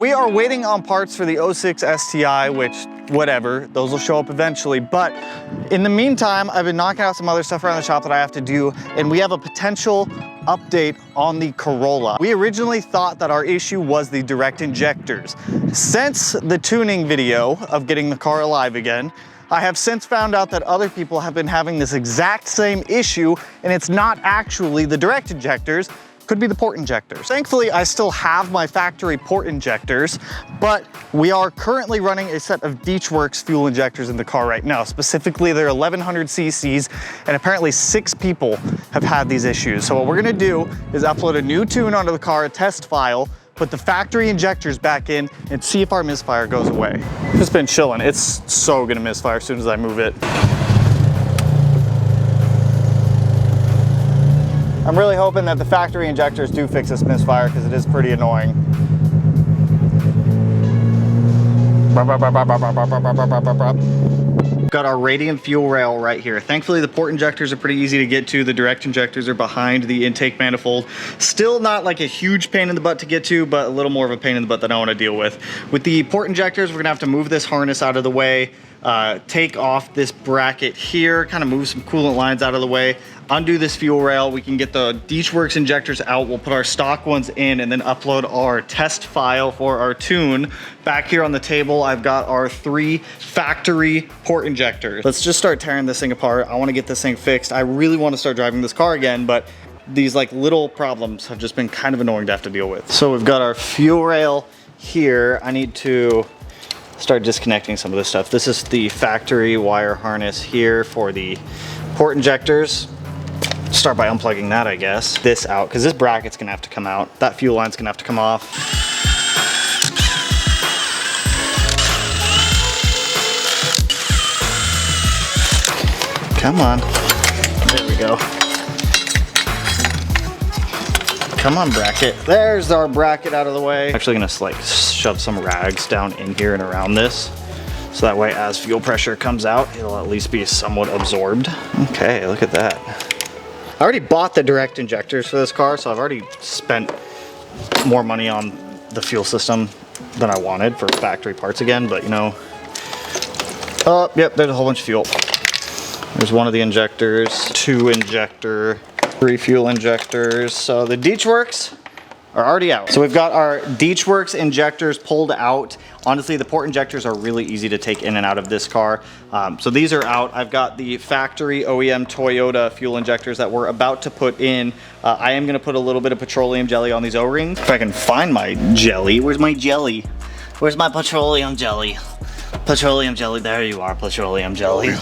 We are waiting on parts for the 06 STI, which, whatever, those will show up eventually. But in the meantime, I've been knocking out some other stuff around the shop that I have to do, and we have a potential update on the Corolla. We originally thought that our issue was the direct injectors. Since the tuning video of getting the car alive again, I have since found out that other people have been having this exact same issue, and it's not actually the direct injectors. Could be the port injectors. Thankfully, I still have my factory port injectors, but we are currently running a set of Deechworks fuel injectors in the car right now. Specifically, they're 1100 cc's, and apparently 6 people have had these issues. So what we're gonna do is upload a new tune onto the car, a test file, put the factory injectors back in, and see if our misfire goes away. It's been chilling. It's so gonna misfire as soon as I move it. I'm really hoping that the factory injectors do fix this misfire because it is pretty annoying. Got our radiant fuel rail right here. Thankfully, the port injectors are pretty easy to get to. The direct injectors are behind the intake manifold. Still not like a huge pain in the butt to get to, but a little more of a pain in the butt that I want to deal with. With the port injectors, we're gonna have to move this harness out of the way, take off this bracket here, kind of move some coolant lines out of the way, undo this fuel rail. We can get the Deechworks injectors out. We'll put our stock ones in and then upload our test file for our tune. Back here on the table, I've got our 3 factory port injectors. Let's just start tearing this thing apart. I want to get this thing fixed. I really want to start driving this car again, but these like little problems have just been kind of annoying to have to deal with. So we've got our fuel rail here. I need to start disconnecting some of this stuff. This is the factory wire harness here for the port injectors. Start by unplugging that, I guess. This out, because this bracket's gonna have to come out. That fuel line's gonna have to come off. Come on. There we go. Come on, bracket. There's our bracket out of the way. I'm actually gonna like shove some rags down in here and around this, so that way as fuel pressure comes out, it'll at least be somewhat absorbed. Okay, look at that. I already bought the direct injectors for this car, so I've already spent more money on the fuel system than I wanted for factory parts again, but you know. Oh, yep, there's a whole bunch of fuel. There's one of the injectors, 2 injector, 3 fuel injectors. So the Deechworks are already out. So we've got our Deechworks injectors pulled out. Honestly, the port injectors are really easy to take in and out of this car. So these are out. I've got the factory OEM Toyota fuel injectors that we're about to put in. I am gonna put a little bit of petroleum jelly on these O-rings. If I can find my jelly. Where's my jelly? Where's my petroleum jelly? Petroleum jelly, there you are, petroleum jelly.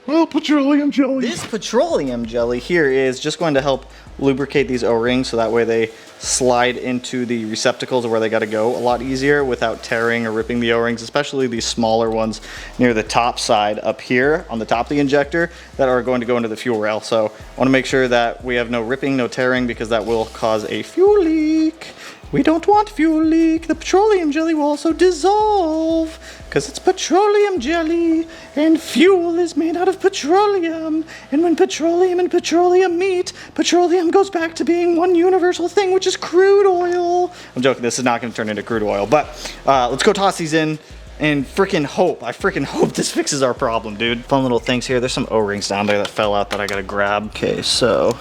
Well, petroleum jelly. This petroleum jelly here is just going to help lubricate these O-rings so that way they slide into the receptacles where they got to go a lot easier without tearing or ripping the O-rings, especially these smaller ones near the top side up here on the top of the injector that are going to go into the fuel rail. So I want to make sure that we have no ripping, no tearing, because that will cause a fuel leak. We don't want fuel leak. The petroleum jelly will also dissolve because it's petroleum jelly and fuel is made out of petroleum. And when petroleum and petroleum meet, petroleum goes back to being one universal thing, which is crude oil. I'm joking, this is not gonna turn into crude oil, but let's go toss these in and I freaking hope this fixes our problem, dude. Fun little things here. There's some O-rings down there that fell out that I gotta grab. Okay, so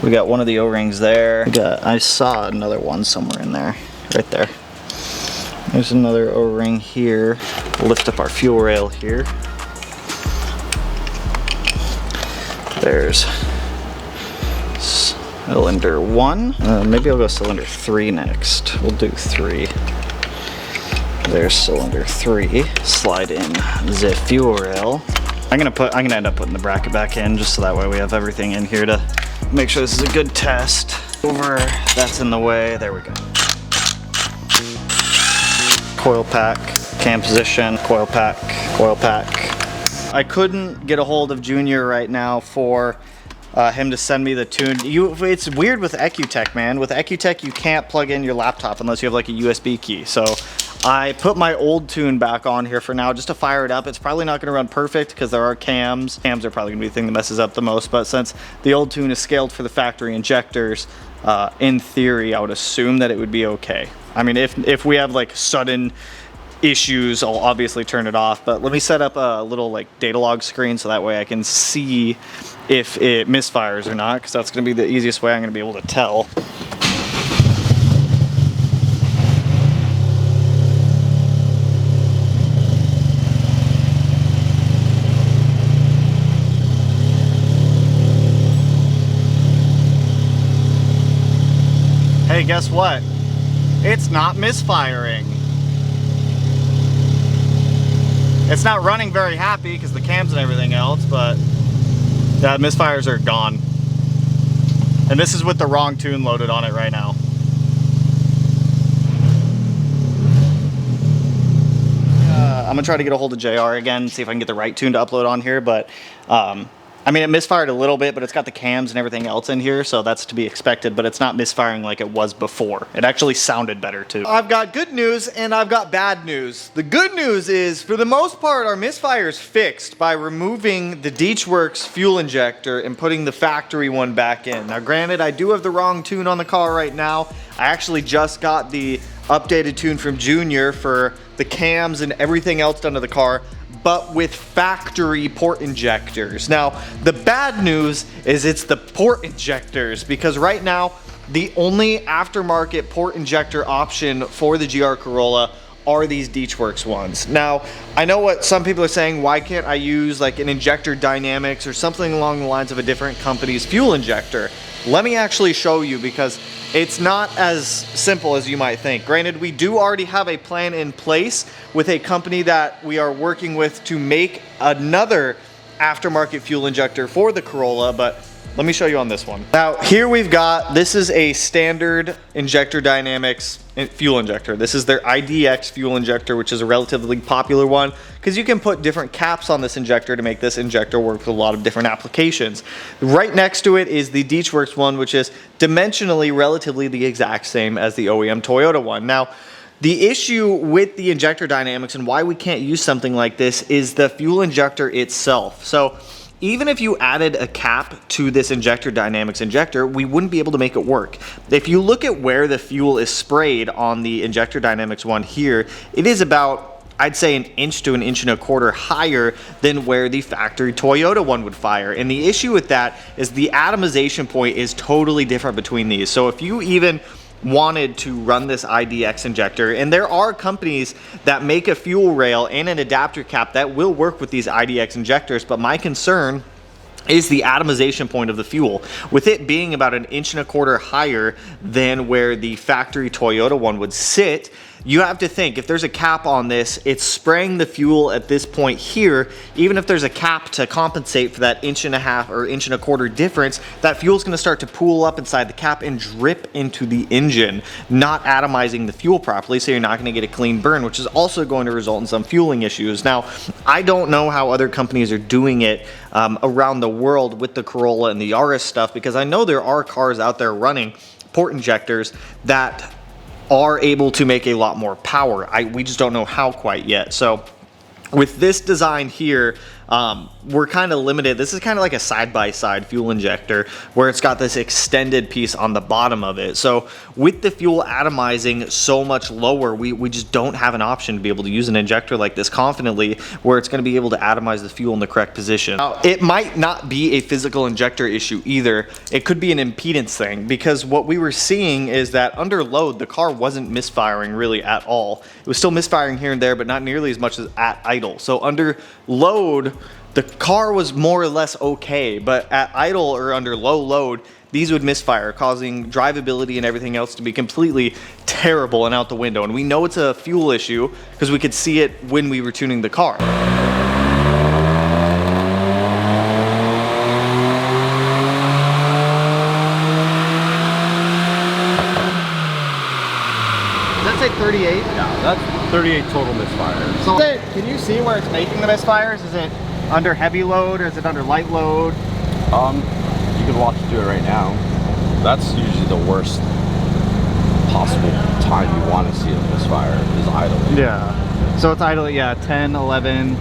we got one of the O-rings there. I saw another one somewhere in there, right there. There's another O-ring here. We'll lift up our fuel rail here. There's cylinder 1. Maybe I'll go cylinder 3 next. We'll do 3. There's cylinder 3. Slide in the fuel rail. I'm gonna end up putting the bracket back in just so that way we have everything in here to make sure this is a good test. Over, that's in the way. There we go. Coil pack, cam position, coil pack, coil pack. I couldn't get a hold of Junior right now for him to send me the tune. It's weird with EcuTech, man. With EcuTech, you can't plug in your laptop unless you have like a USB key. So I put my old tune back on here for now just to fire it up. It's probably not gonna run perfect because there are cams. Cams are probably gonna be the thing that messes up the most, but since the old tune is scaled for the factory injectors, in theory, I would assume that it would be okay. I mean, if we have like sudden issues, I'll obviously turn it off, but let me set up a little like data log screen so that way I can see if it misfires or not, because that's going to be the easiest way I'm going to be able to tell. Hey, guess what? It's not misfiring. It's not running very happy because the cams and everything else, but yeah, misfires are gone. And this is with the wrong tune loaded on it right now. I'm gonna try to get a hold of JR again, see if I can get the right tune to upload on here, but I mean, it misfired a little bit, but it's got the cams and everything else in here, so that's to be expected, but it's not misfiring like it was before. It actually sounded better too. I've got good news and I've got bad news. The good news is, for the most part, our misfire is fixed by removing the Deechworks fuel injector and putting the factory one back in. Now, granted, I do have the wrong tune on the car right now. I actually just got the updated tune from Junior for the cams and everything else done to the car, but with factory port injectors. Now, the bad news is it's the port injectors, because right now, the only aftermarket port injector option for the GR Corolla are these Deechworks ones. Now, I know what some people are saying, why can't I use like an Injector Dynamics or something along the lines of a different company's fuel injector? Let me actually show you, because it's not as simple as you might think. Granted, we do already have a plan in place with a company that we are working with to make another aftermarket fuel injector for the Corolla, but let me show you on this one. Now, here we've got, this is a standard Injector Dynamics fuel injector. This is their IDX fuel injector, which is a relatively popular one because you can put different caps on this injector to make this injector work with a lot of different applications. Right next to it is the Deechworks one, which is dimensionally relatively the exact same as the OEM Toyota one. Now, the issue with the Injector Dynamics and why we can't use something like this is the fuel injector itself. So even if you added a cap to this Injector Dynamics injector, we wouldn't be able to make it work. If you look at where the fuel is sprayed on the Injector Dynamics one here, it is about, I'd say, 1 inch to 1.25 inches higher than where the factory Toyota one would fire. And the issue with that is the atomization point is totally different between these. So if you even wanted to run this IDX injector, and there are companies that make a fuel rail and an adapter cap that will work with these IDX injectors, but my concern is the atomization point of the fuel. With it being about 1.25 inches higher than where the factory Toyota one would sit, you have to think, if there's a cap on this, it's spraying the fuel at this point here. Even if there's a cap to compensate for that 1.5 inches or 1.25 inches difference, that fuel's gonna start to pool up inside the cap and drip into the engine, not atomizing the fuel properly, so you're not gonna get a clean burn, which is also going to result in some fueling issues. Now, I don't know how other companies are doing it around the world with the Corolla and the Yaris stuff, because I know there are cars out there running port injectors that are able to make a lot more power. We just don't know how quite yet. So with this design here, we're kind of limited. This is kind of like a side-by-side fuel injector where it's got this extended piece on the bottom of it. So with the fuel atomizing so much lower, we just don't have an option to be able to use an injector like this confidently where it's going to be able to atomize the fuel in the correct position. Now, it might not be a physical injector issue either. It could be an impedance thing, because what we were seeing is that under load, the car wasn't misfiring really at all. It was still misfiring here and there, but not nearly as much as at idle. So under load, the car was more or less okay, but at idle or under low load, these would misfire, causing drivability and everything else to be completely terrible and out the window. And we know it's a fuel issue because we could see it when we were tuning the car. Does that say 38? Yeah, that's 38 total misfires. So can you see where it's making the misfires? Is it under heavy load or is it under light load? You can walk through it right now. That's usually the worst possible time you want to see a misfire is idling. Yeah. So it's idle, yeah, 10, 11.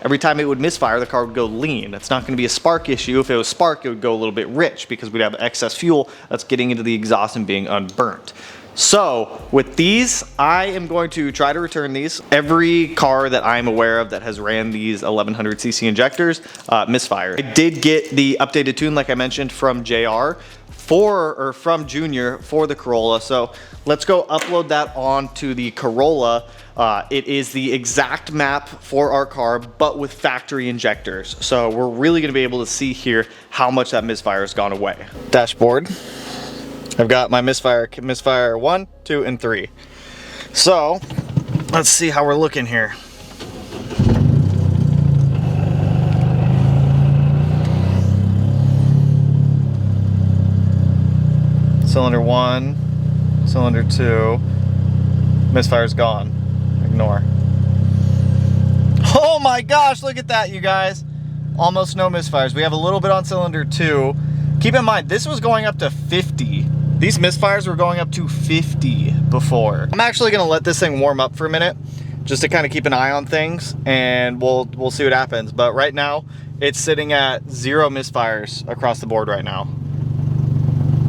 Every time it would misfire, the car would go lean. It's not going to be a spark issue. If it was spark, it would go a little bit rich because we'd have excess fuel that's getting into the exhaust and being unburnt. So with these, I am going to try to return these. Every car that I'm aware of that has ran these 1100cc injectors misfire. I did get the updated tune, like I mentioned, from JR from Junior for the Corolla. So let's go upload that onto the Corolla. It is the exact map for our car, but with factory injectors. So we're really gonna be able to see here how much that misfire has gone away. Dashboard. I've got my misfire 1, 2, and 3. So let's see how we're looking here. Cylinder 1, cylinder 2, misfire's gone. Ignore. Oh my gosh, look at that, you guys. Almost no misfires. We have a little bit on cylinder 2. Keep in mind, this was going up to 50. These misfires were going up to 50 before. I'm actually gonna let this thing warm up for a minute, just to kind of keep an eye on things, and we'll see what happens. But right now, it's sitting at 0 misfires across the board right now,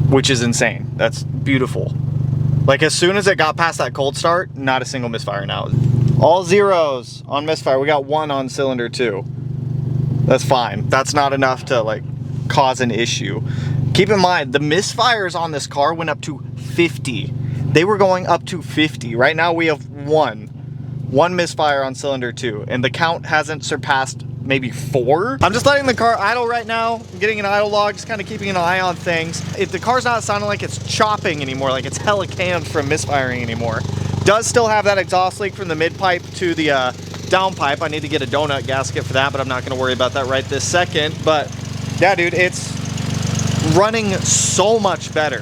which is insane. That's beautiful. Like as soon as it got past that cold start, not a single misfire now. All zeros on misfire. We got 1 on cylinder 2. That's fine. That's not enough to like cause an issue. Keep in mind, the misfires on this car went up to 50. They were going up to 50. Right now we have one misfire on cylinder 2, and the count hasn't surpassed maybe 4. I'm just letting the car idle right now. I'm getting an idle log, just kind of keeping an eye on things. If the car's not sounding like it's chopping anymore, like it's hella canned from misfiring anymore, does still have that exhaust leak from the mid pipe to the downpipe. I need to get a donut gasket for that, but I'm not gonna worry about that right this second. But yeah, dude, it's running so much better.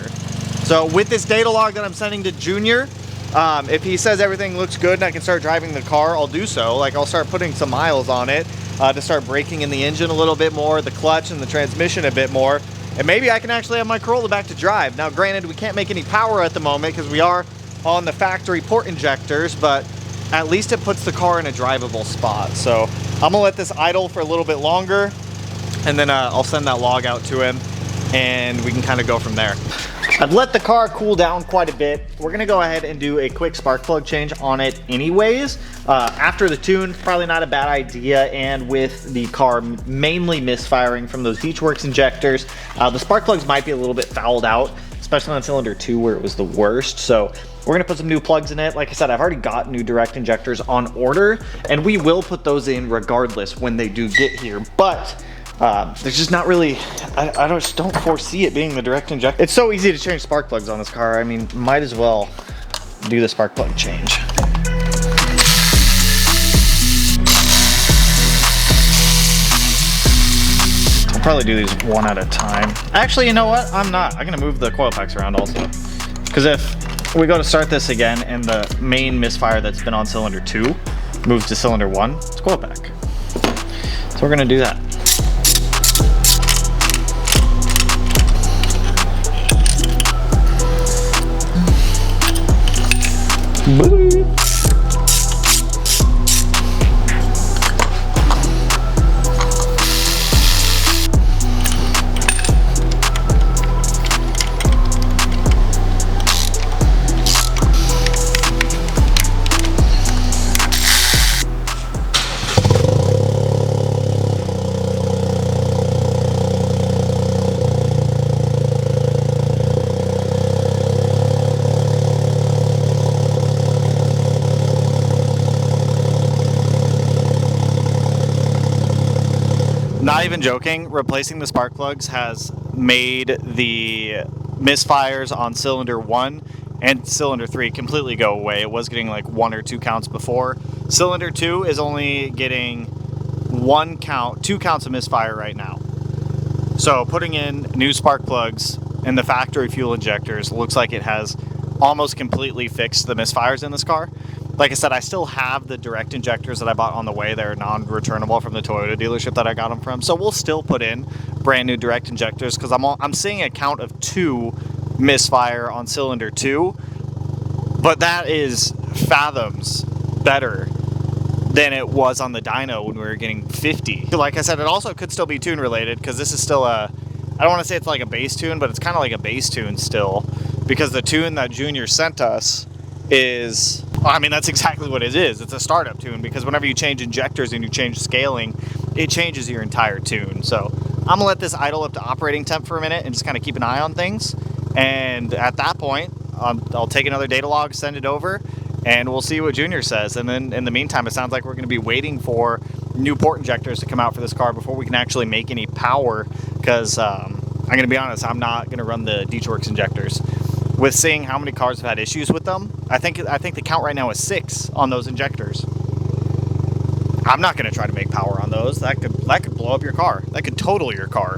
So with this data log that I'm sending to Junior, if he says everything looks good and I can start driving the car, I'll do so. Like I'll start putting some miles on it to start braking in the engine a little bit more, the clutch and the transmission a bit more, and maybe I can actually have my Corolla back to drive. Now granted, we can't make any power at the moment because we are on the factory port injectors, but at least it puts the car in a drivable spot. So I'm gonna let this idle for a little bit longer, and then I'll send that log out to him and we can kind of go from there. I've let the car cool down quite a bit. We're gonna go ahead and do a quick spark plug change on it anyways. After the tune, probably not a bad idea, and with the car mainly misfiring from those Beachworks injectors, the spark plugs might be a little bit fouled out, especially on cylinder 2 where it was the worst. So we're gonna put some new plugs in it. Like I said, I've already got new direct injectors on order, and we will put those in regardless when they do get here. But there's just not really, I just don't foresee it being the direct injector. It's so easy to change spark plugs on this car. I mean, might as well do the spark plug change. I'll probably do these one at a time. Actually, you know what? I'm not. I'm gonna move the coil packs around also. Because if we go to start this again and the main misfire that's been on cylinder 2 moves to cylinder 1, it's coil pack. So we're gonna do that. Boo. Not even joking, replacing the spark plugs has made the misfires on cylinder 1 and cylinder 3 completely go away. It was getting like 1 or 2 counts before. Cylinder 2 is only getting 2 counts of misfire right now. So putting in new spark plugs and the factory fuel injectors looks like it has almost completely fixed the misfires in this car. Like I said, I still have the direct injectors that I bought on the way. They're non-returnable from the Toyota dealership that I got them from. So we'll still put in brand new direct injectors because I'm seeing a count of 2 misfire on cylinder 2. but that is fathoms better than it was on the dyno when we were getting 50. Like I said, it also could still be tune related, because this is still a, I don't want to say it's like a base tune, but it's kind of like a base tune still, because the tune that Junior sent us is, I mean, that's exactly what it is. It's a startup tune, because whenever you change injectors and you change scaling, it changes your entire tune. So I'm gonna let this idle up to operating temp for a minute and just kind of keep an eye on things. And at that point, I'll take another data log, send it over, and we'll see what Junior says. And then in the meantime, it sounds like we're gonna be waiting for new port injectors to come out for this car before we can actually make any power, because I'm gonna be honest, I'm not gonna run the D-Works injectors. With seeing how many cars have had issues with them, I think the count right now is 6 on those injectors. I'm not gonna try to make power on those. That could blow up your car. That could total your car.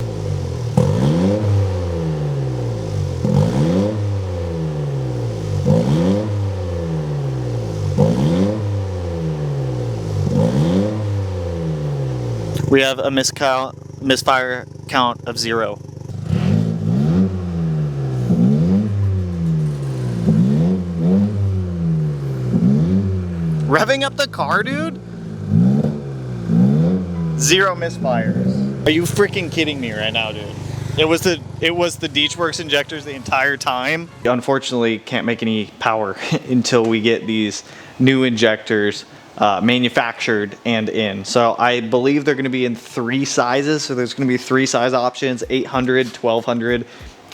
We have a misfire count of 0. Revving up the car, dude? 0 misfires. Are you freaking kidding me right now, dude? It was the D-Works injectors the entire time. Unfortunately, can't make any power until we get these new injectors manufactured and in. So I believe they're going to be in 3 sizes. So there's going to be 3 size options: 800, 1200,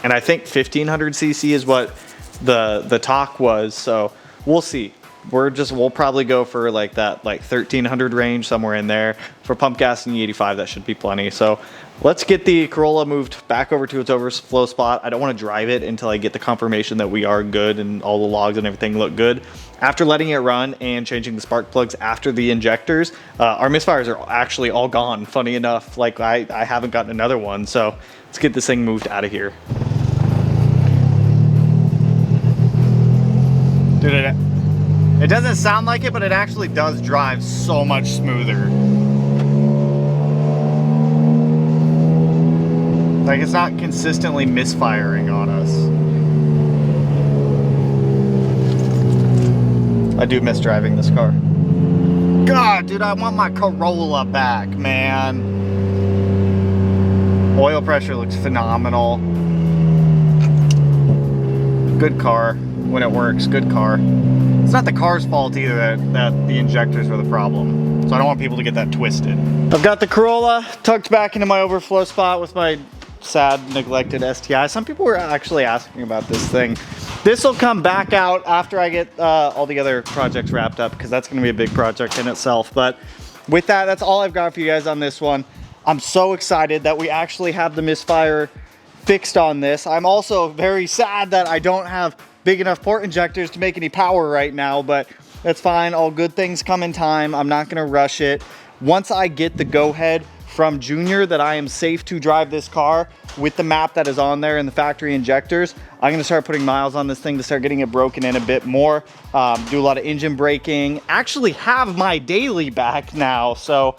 and I think 1500 cc is what the talk was. So we'll see. We'll probably go for like that 1300 range, somewhere in there. For pump gas and E85, that should be plenty. So let's get the Corolla moved back over to its overflow spot. I don't want to drive it until I get the confirmation that we are good and all the logs and everything look good. After letting it run and changing the spark plugs after the injectors, our misfires are actually all gone. Funny enough, like I haven't gotten another one. So let's get this thing moved out of here. Dude, it doesn't sound like it, but it actually does drive so much smoother. Like, it's not consistently misfiring on us. I do miss driving this car. God, dude, I want my Corolla back, man. Oil pressure looks phenomenal. Good car when it works, good car. It's not the car's fault either that the injectors were the problem. So I don't want people to get that twisted. I've got the Corolla tucked back into my overflow spot with my sad, neglected STI. Some people were actually asking about this thing. This will come back out after I get all the other projects wrapped up, because that's gonna be a big project in itself. But with that, that's all I've got for you guys on this one. I'm so excited that we actually have the misfire fixed on this. I'm also very sad that I don't have big enough port injectors to make any power right now, but that's fine. All good things come in time. I'm not gonna rush it. Once I get the go-ahead from Junior that I am safe to drive this car with the map that is on there and the factory injectors, I'm gonna start putting miles on this thing to start getting it broken in a bit more, do a lot of engine braking, actually have my daily back now. So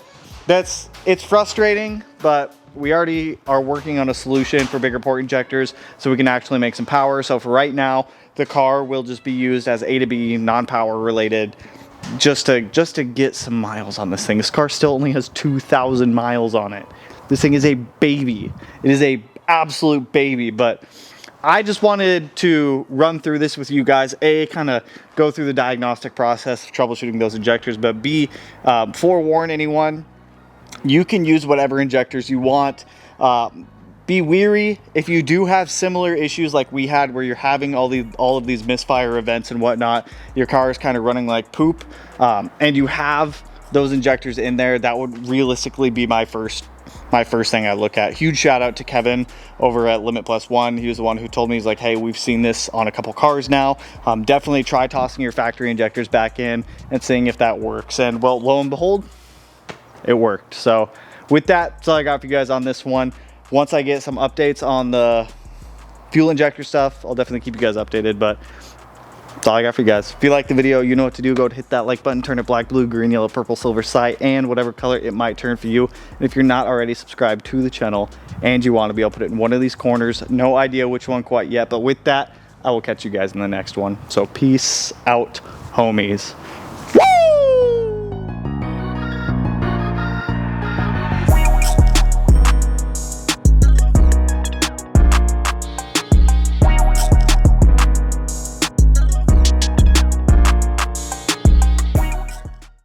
it's frustrating, but we already are working on a solution for bigger port injectors so we can actually make some power. So for right now, the car will just be used as A to B, non-power related, just to get some miles on this thing. This car still only has 2,000 miles on it. This thing is a baby. It is a absolute baby, but I just wanted to run through this with you guys. A, kind of go through the diagnostic process of troubleshooting those injectors, but B, forewarn anyone, you can use whatever injectors you want. Be weary if you do have similar issues like we had, where you're having all of these misfire events and whatnot. Your car is kind of running like poop, and you have those injectors in there. That would realistically be my first thing I look at. Huge shout out to Kevin over at Limit Plus One. He was the one who told me, he's like, hey, we've seen this on a couple cars now. Definitely try tossing your factory injectors back in and seeing if that works. And well, lo and behold, it worked. So with that, that's all I got for you guys on this one. Once I get some updates on the fuel injector stuff, I'll definitely keep you guys updated, but that's all I got for you guys. If you like the video, you know what to do. Go hit that like button, turn it black, blue, green, yellow, purple, silver, cyan, and whatever color it might turn for you. And if you're not already subscribed to the channel and you want to be, I'll put it in one of these corners. No idea which one quite yet, but with that, I will catch you guys in the next one. So peace out, homies.